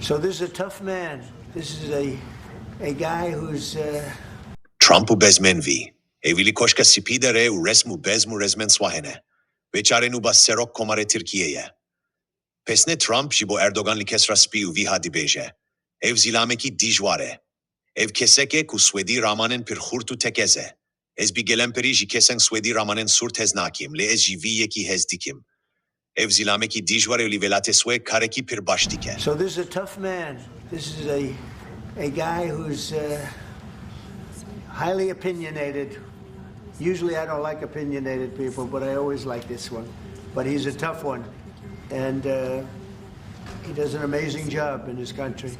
So this is a tough man. This is a guy who's Trump'u bezmenvi. Evili koşka spîdere u resmu bezmu resmen swahene. Beçarenu bas serok komare Türkiye'ye. Pesnê Trump ji bo Erdogan li Qesra Spî û vî hadî bêje. Ev zilamekî dijwar e. Ev keseke ku Swêdî ramanen pir xurt û tekez e. Ez bi gelemperî ji kesên Swêdî ramanen surt hez nakim, lê ez ji vî yekî hez dikim. Ev zilamekî dijwar e li velatê swê karekî pir baş dike. so this is a tough man. This is a guy who's highly opinionated. Usually I don't like opinionated people, but I always like this one. But he's a tough one, and he does an amazing job in his country.